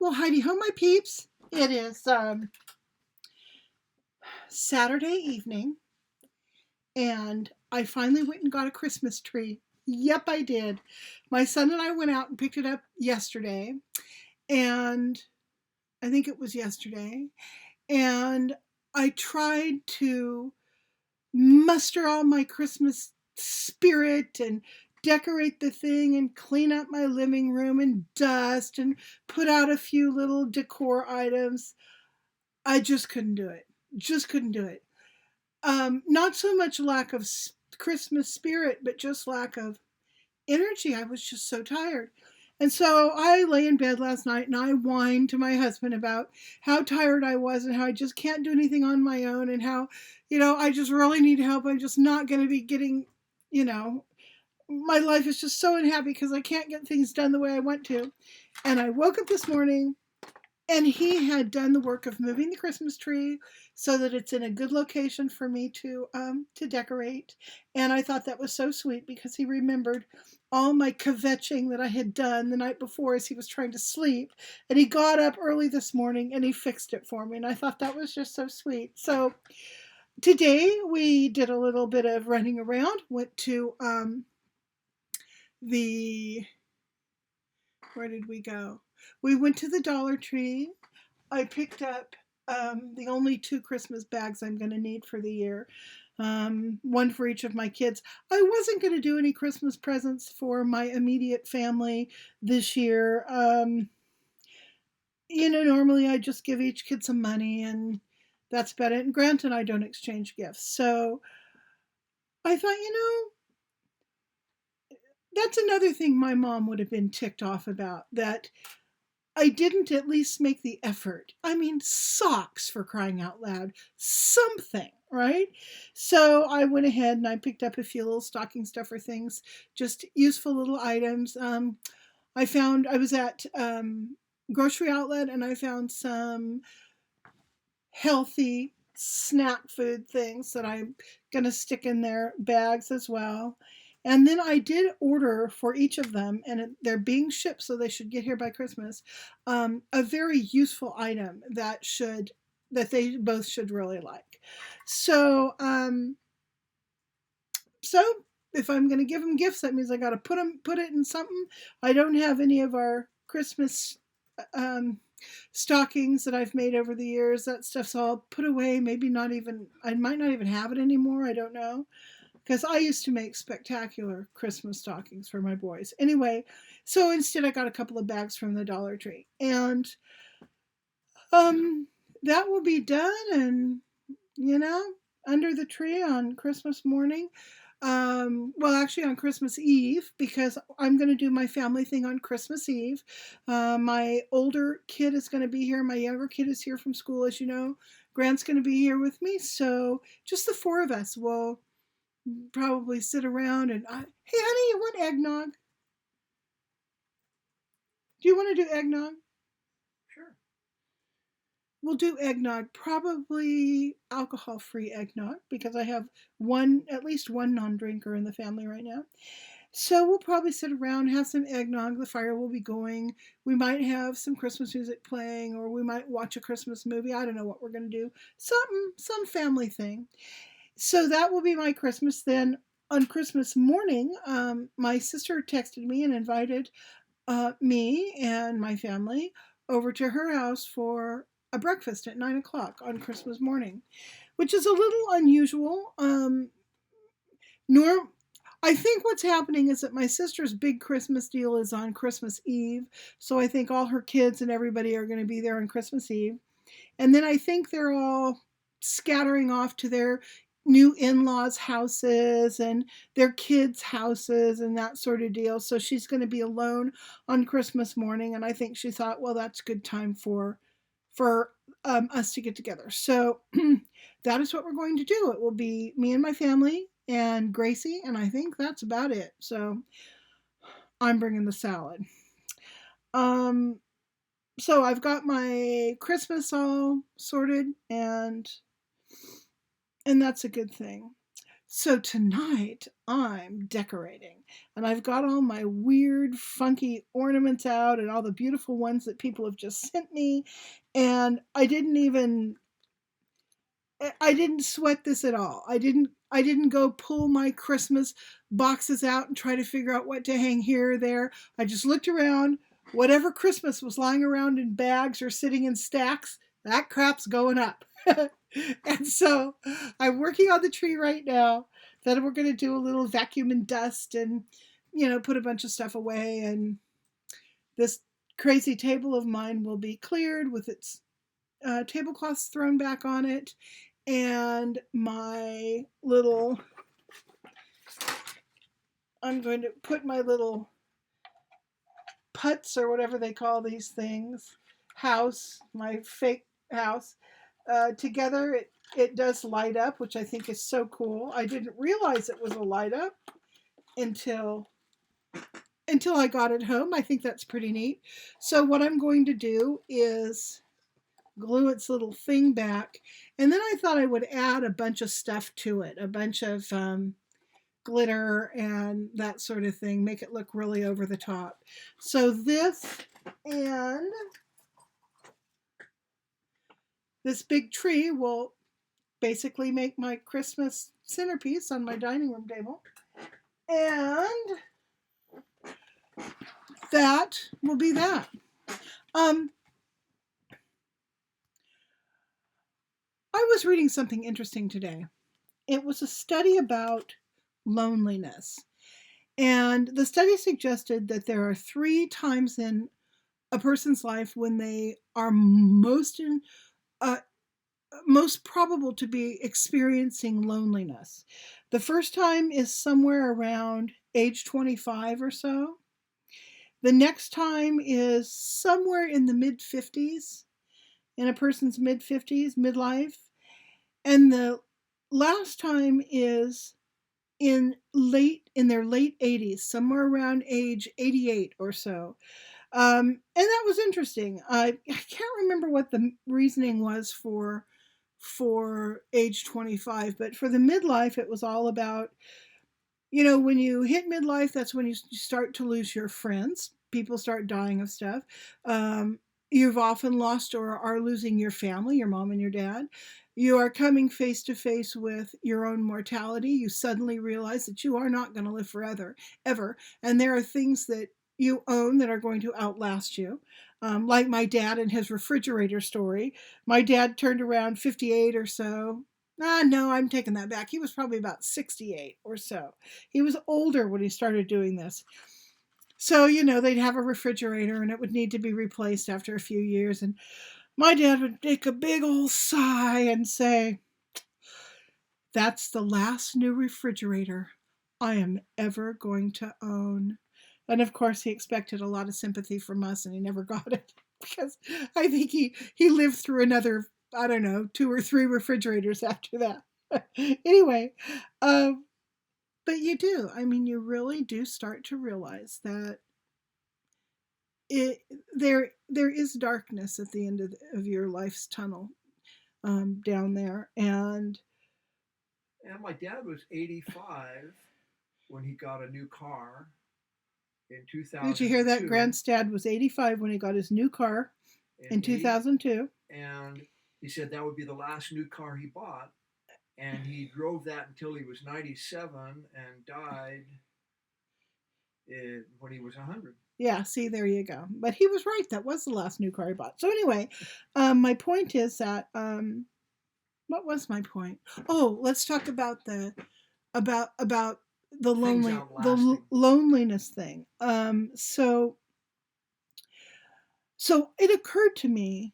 Well, Heidi ho, my peeps. It is Saturday evening, and I finally went and got a Christmas tree. Yep, I did. My son and I went out and picked it up yesterday, and I think it was yesterday, and I tried to muster all my Christmas spirit and decorate the thing and clean up my living room and dust and put out a few little decor items. I just couldn't do it. Just couldn't do it. Not so much lack of Christmas spirit, but just lack of energy. I was just so tired. And so I lay in bed last night and I whined to my husband about how tired I was and how I just can't do anything on my own and how, I just really need help. I'm just not going to be getting, my life is just so unhappy because I can't get things done the way I want to. And I woke up this morning and he had done the work of moving the Christmas tree so that it's in a good location for me to decorate. And I thought that was so sweet because he remembered all my kvetching that I had done the night before as he was trying to sleep. And he got up early this morning and he fixed it for me. And I thought that was just so sweet. So today we did a little bit of running around. Went to where did we go? We went to the Dollar Tree. I picked up the only 2 Christmas bags I'm going to need for the year. One for each of my kids. I wasn't going to do any Christmas presents for my immediate family this year. Normally I just give each kid some money and that's about it. And Grant and I don't exchange gifts. So I thought, that's another thing my mom would have been ticked off about, that I didn't at least make the effort. I mean, socks, for crying out loud. Something, right? So I went ahead and I picked up a few little stocking stuffer things, just useful little items. I was at grocery outlet and I found some healthy snack food things that I'm going to stick in their bags as well. And then I did order for each of them, and they're being shipped, so they should get here by Christmas, a very useful item that they both should really like. So, if I'm going to give them gifts, that means I got to put it in something. I don't have any of our Christmas stockings that I've made over the years. That stuff's all put away. Maybe I might not even have it anymore. I don't know. Because I used to make spectacular Christmas stockings for my boys. Anyway, so instead I got a couple of bags from the Dollar Tree. And that will be done and, under the tree on Christmas morning. Actually on Christmas Eve, because I'm going to do my family thing on Christmas Eve. My older kid is going to be here. My younger kid is here from school, as you know. Grant's going to be here with me. So just the 4 of us will probably sit around and, hey, honey, you want eggnog? Do you want to do eggnog? Sure. We'll do eggnog, probably alcohol-free eggnog, because I have at least one non-drinker in the family right now. So we'll probably sit around, have some eggnog, the fire will be going. We might have some Christmas music playing, or we might watch a Christmas movie. I don't know what we're going to do. Some family thing. So that will be my Christmas. Then on Christmas morning, my sister texted me and invited me and my family over to her house for a breakfast at 9:00 on Christmas morning, which is a little unusual. I think what's happening is that my sister's big Christmas deal is on Christmas Eve, so I think all her kids and everybody are going to be there on Christmas Eve. And then I think they're all scattering off to their new in-laws' houses and their kids' houses and that sort of deal. So she's going to be alone on Christmas morning, and I think she thought, well, that's a good time for us to get together. So that is what we're going to do. It will be me and my family and Gracie, and I think that's about it. So I'm bringing the salad. So I've got my Christmas all sorted, and that's a good thing. So tonight I'm decorating, and I've got all my weird, funky ornaments out and all the beautiful ones that people have just sent me. And I didn't sweat this at all. I didn't go pull my Christmas boxes out and try to figure out what to hang here or there. I just looked around. Whatever Christmas was lying around in bags or sitting in stacks, that crap's going up. And so I'm working on the tree right now. Then we're going to do a little vacuum and dust and, put a bunch of stuff away. And this crazy table of mine will be cleared with its tablecloths thrown back on it. And I'm going to put my little putts or whatever they call these things, my fake house, together. It does light up, which I think is so cool. I didn't realize it was a light up until I got it home. I think that's pretty neat. So what I'm going to do is glue its little thing back, and then I thought I would add a bunch of stuff to it, a bunch of glitter and that sort of thing, make it look really over the top. So this big tree will basically make my Christmas centerpiece on my dining room table. And that will be that. I was reading something interesting today. It was a study about loneliness. And the study suggested that there are 3 times in a person's life when they are most probable to be experiencing loneliness. The first time is somewhere around age 25 or so. The next time is somewhere in the mid-50s, in a person's mid-50s, midlife. And the last time is in their late 80s, somewhere around age 88 or so. And that was interesting. I can't remember what the reasoning was for age 25, but for the midlife, it was all about, when you hit midlife, that's when you start to lose your friends. People start dying of stuff. You've often lost or are losing your family, your mom and your dad. You are coming face to face with your own mortality. You suddenly realize that you are not going to live forever, ever. And there are things that you own that are going to outlast you. Like my dad and his refrigerator story. My dad turned around 58 or so. No, I'm taking that back. He was probably about 68 or so. He was older when he started doing this. So, they'd have a refrigerator and it would need to be replaced after a few years. And my dad would take a big old sigh and say, "That's the last new refrigerator I am ever going to own." And of course, he expected a lot of sympathy from us, and he never got it because I think he lived through another, I don't know, 2 or 3 refrigerators after that. Anyway, but you do. I mean, you really do start to realize that there is darkness at the end of your life's tunnel down there. And my dad was 85 when he got a new car in did you hear that? 2002. Grandstad was 85 when he got his new car in 2002. And he said that would be the last new car he bought. And he drove that until he was 97 and died when he was 100. Yeah, see, there you go. But he was right. That was the last new car he bought. So anyway, my point is that what was my point? Oh, let's talk about the loneliness thing. So it occurred to me,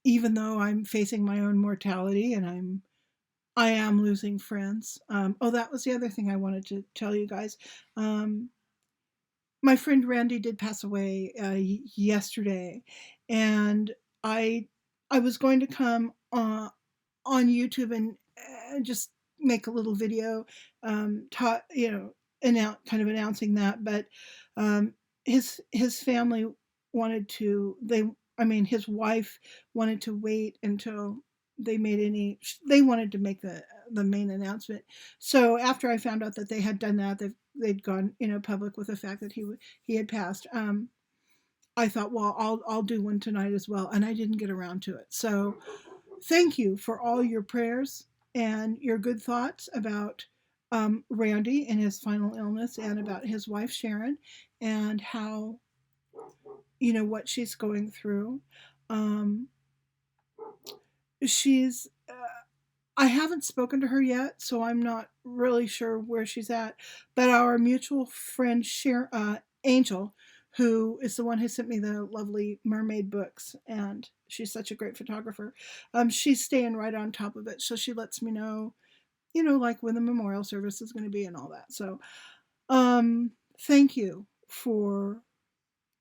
even though I'm facing my own mortality and I am losing friends. That was the other thing I wanted to tell you guys. My friend Randy did pass away yesterday, and I was going to come on YouTube and just make a little video, kind of announcing that. But his family wanted to. His wife wanted to wait until they made any. They wanted to make the the main announcement. So after I found out that they had done that, they'd gone public with the fact that he had passed. I thought, well, I'll do one tonight as well, and I didn't get around to it. So thank you for all your prayers and your good thoughts about Randy and his final illness, and about his wife Sharon, and how what she's going through. Um, she's I haven't spoken to her yet, so I'm not really sure where she's at. But our mutual friend Angel, who is the one who sent me the lovely mermaid books, and she's such a great photographer, she's staying right on top of it. So she lets me know, like when the memorial service is going to be and all that. So, thank you for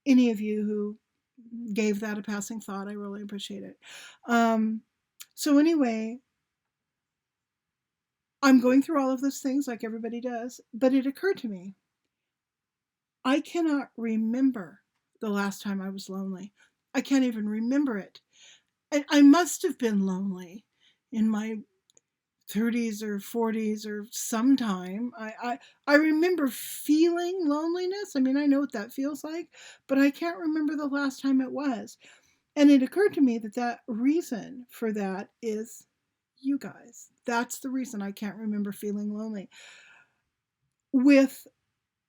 any of you who gave that a passing thought. I really appreciate it. So anyway, I'm going through all of those things like everybody does, but it occurred to me, I cannot remember the last time I was lonely. I can't even remember it. I must have been lonely in my 30s or 40s or sometime. I remember feeling loneliness. I mean, I know what that feels like, but I can't remember the last time it was. And it occurred to me that reason for that is you guys. That's the reason I can't remember feeling lonely. With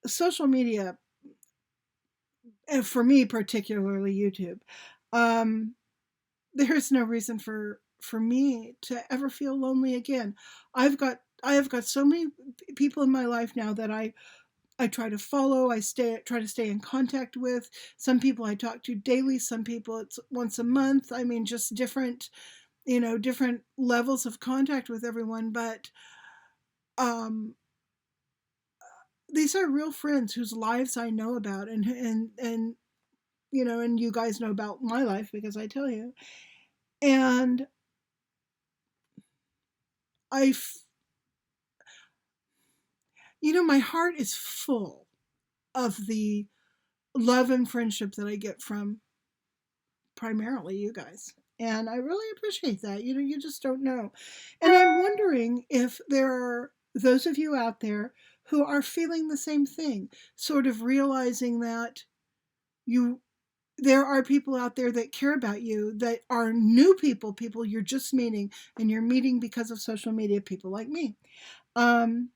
social media, and for me particularly YouTube, there's no reason for me to ever feel lonely again. I have got so many people in my life now that I try to follow. Try to stay in contact with. Some people I talk to daily. Some people it's once a month. I mean, just different different levels of contact with everyone. But um, these are real friends whose lives I know about, and and you guys know about my life because I tell you. And I, my heart is full of the love and friendship that I get from primarily you guys. And I really appreciate that. You just don't know. And I'm wondering if there are those of you out there who are feeling the same thing, sort of realizing that you there are people out there that care about you, that are new people you're just meeting, and you're meeting because of social media, people like me. Um,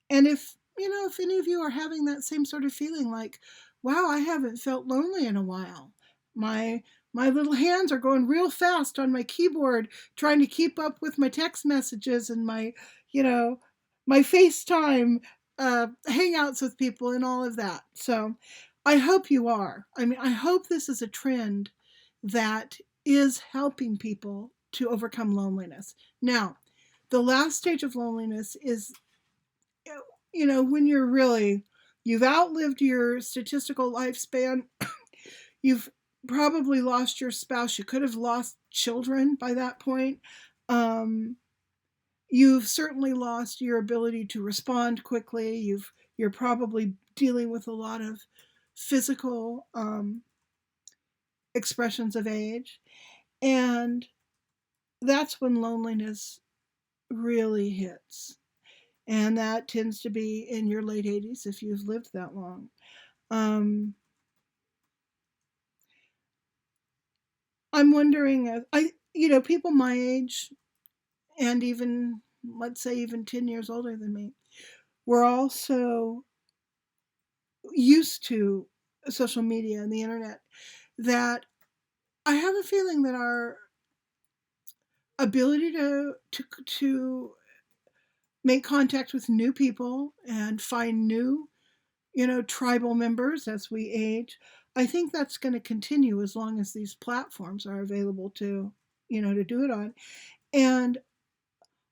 and if any of you are having that same sort of feeling, like, wow, I haven't felt lonely in a while. My little hands are going real fast on my keyboard trying to keep up with my text messages and you know, my FaceTime hangouts with people and all of that. So I hope you are. I mean, I hope this is a trend that is helping people to overcome loneliness. Now, the last stage of loneliness is when you've outlived your statistical lifespan. You've probably lost your spouse. You could have lost children by that point. Um, you've certainly lost your ability to respond quickly. You're probably dealing with a lot of physical expressions of age, and that's when loneliness really hits. And that tends to be in your late 80s if you've lived that long. Um, I'm wondering, people my age, and even, let's say, even 10 years older than me, we're all so used to social media and the internet that I have a feeling that our ability to make contact with new people and find new tribal members as we age, I think that's going to continue as long as these platforms are available to do it on. And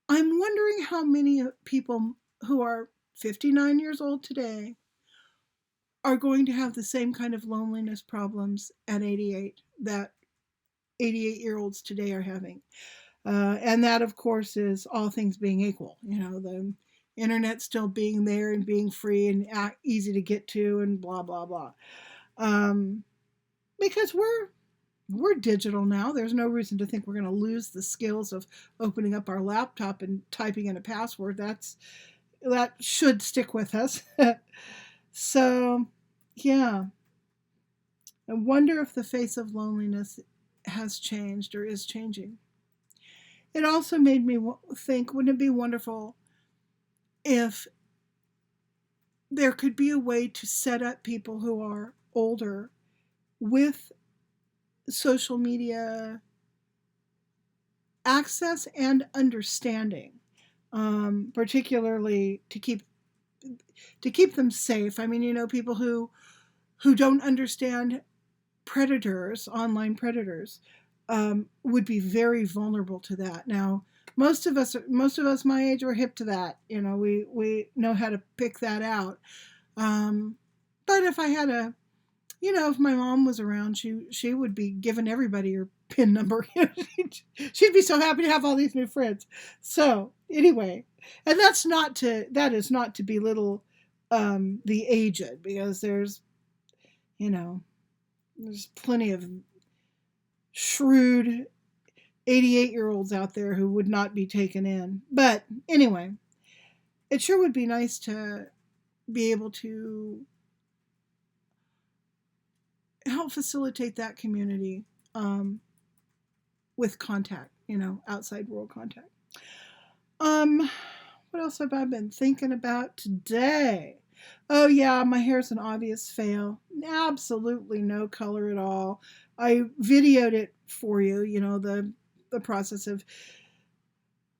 I'm wondering how many people who are 59 years old today are going to have the same kind of loneliness problems at 88 that 88-year-olds today are having. And that, of course, is all things being equal. The internet still being there and being free and easy to get to and blah, blah, blah. Because we're digital now. There's no reason to think we're going to lose the skills of opening up our laptop and typing in a password. That should stick with us. So, yeah. I wonder if the face of loneliness has changed or is changing. It also made me think, wouldn't it be wonderful if there could be a way to set up people who are older with social media access and understanding, particularly to keep them safe. I mean, people who don't understand predators, online predators, would be very vulnerable to that. Now, most of us my age are hip to that. We know how to pick that out. But if I had if my mom was around, she would be giving everybody her PIN number. She'd be so happy to have all these new friends. So anyway, and that is not to belittle the aged, because there's plenty of shrewd 88-year-olds out there who would not be taken in. But anyway, it sure would be nice to be able to help facilitate that community with contact, outside world contact. What else have I been thinking about today? Oh yeah, my hair's an obvious fail. Absolutely no color at all. I videoed it for you, the process of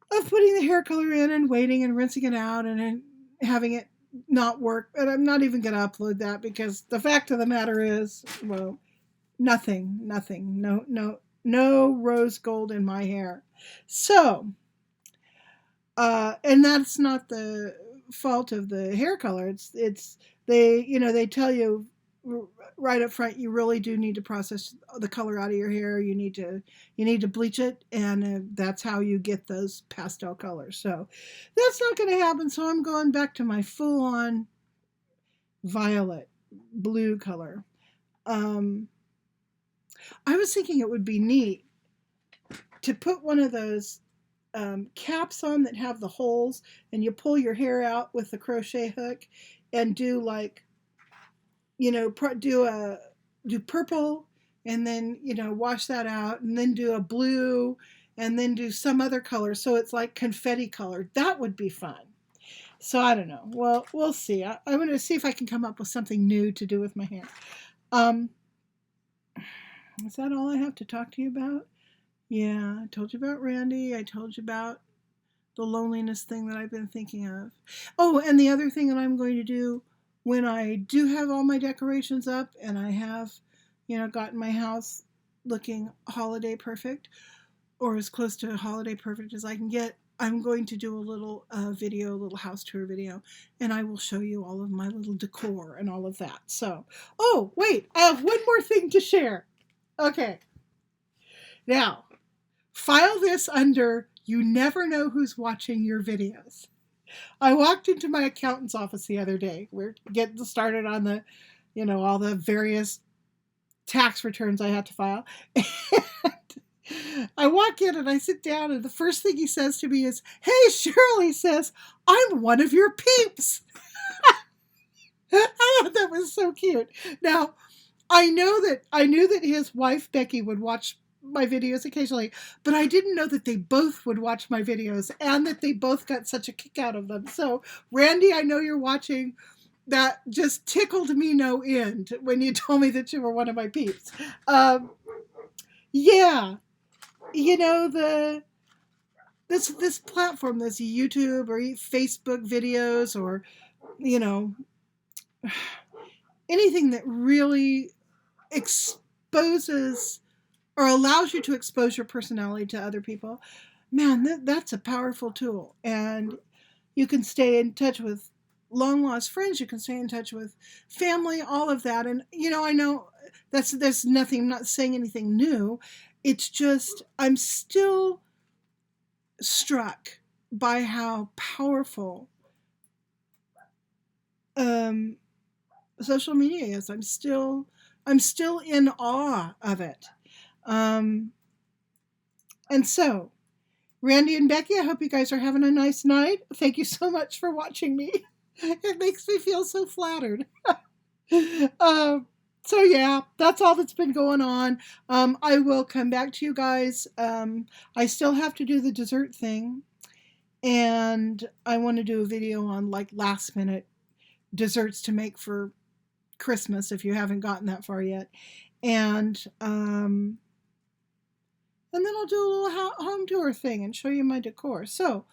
putting the hair color in and waiting and rinsing it out and then having it not work. And I'm not even going to upload that, because the fact of the matter is, well, nothing, no rose gold in my hair. So, and that's not the fault of the hair color. It's they tell you right up front, you really do need to process the color out of your hair. You need to bleach it, and that's how you get those pastel colors. So that's not going to happen. So I'm going back to my full-on violet blue color. I was thinking it would be neat to put one of those caps on that have the holes, and you pull your hair out with the crochet hook, and do do purple, and then wash that out, and then do a blue, and then do some other color, so it's like confetti colored. That would be fun. So I don't know. Well, we'll see. I'm going to see if I can come up with something new to do with my hair. Is that all I have to talk to you about? Yeah, I told you about Randy. I told you about the loneliness thing that I've been thinking of. Oh, and the other thing that I'm going to do when I do have all my decorations up and I have, gotten my house looking holiday perfect, or as close to holiday perfect as I can get, I'm going to do a little video, a little house tour video, and I will show you all of my little decor and all of that. So, oh, wait, I have one more thing to share. Okay. Now, file this under you never know who's watching your videos. I walked into my accountant's office the other day. We're getting started on the, all the various tax returns I had to file. And I walk in and I sit down, and the first thing he says to me is, "Hey, Cheryl," he says, "I'm one of your peeps." I thought that was so cute. Now, I knew that his wife, Becky, would watch my videos occasionally, but I didn't know that they both would watch my videos and that they both got such a kick out of them. So, Randy, I know you're watching. That just tickled me no end when you told me that you were one of my peeps. Yeah, this platform, this YouTube or Facebook videos, or anything that really exposes or allows you to expose your personality to other people, man, that's a powerful tool. And you can stay in touch with long lost friends. You can stay in touch with family, all of that. And, I know there's nothing, I'm not saying anything new. It's just, I'm still struck by how powerful social media is. I'm still in awe of it. And so, Randy and Becky, I hope you guys are having a nice night. Thank you so much for watching me. It makes me feel so flattered. So yeah, that's all that's been going on. I will come back to you guys. I still have to do the dessert thing, and I want to do a video on like last minute desserts to make for Christmas if you haven't gotten that far yet. And then I'll do a little home tour thing and show you my decor. So,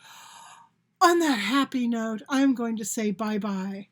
on that happy note, I'm going to say bye-bye.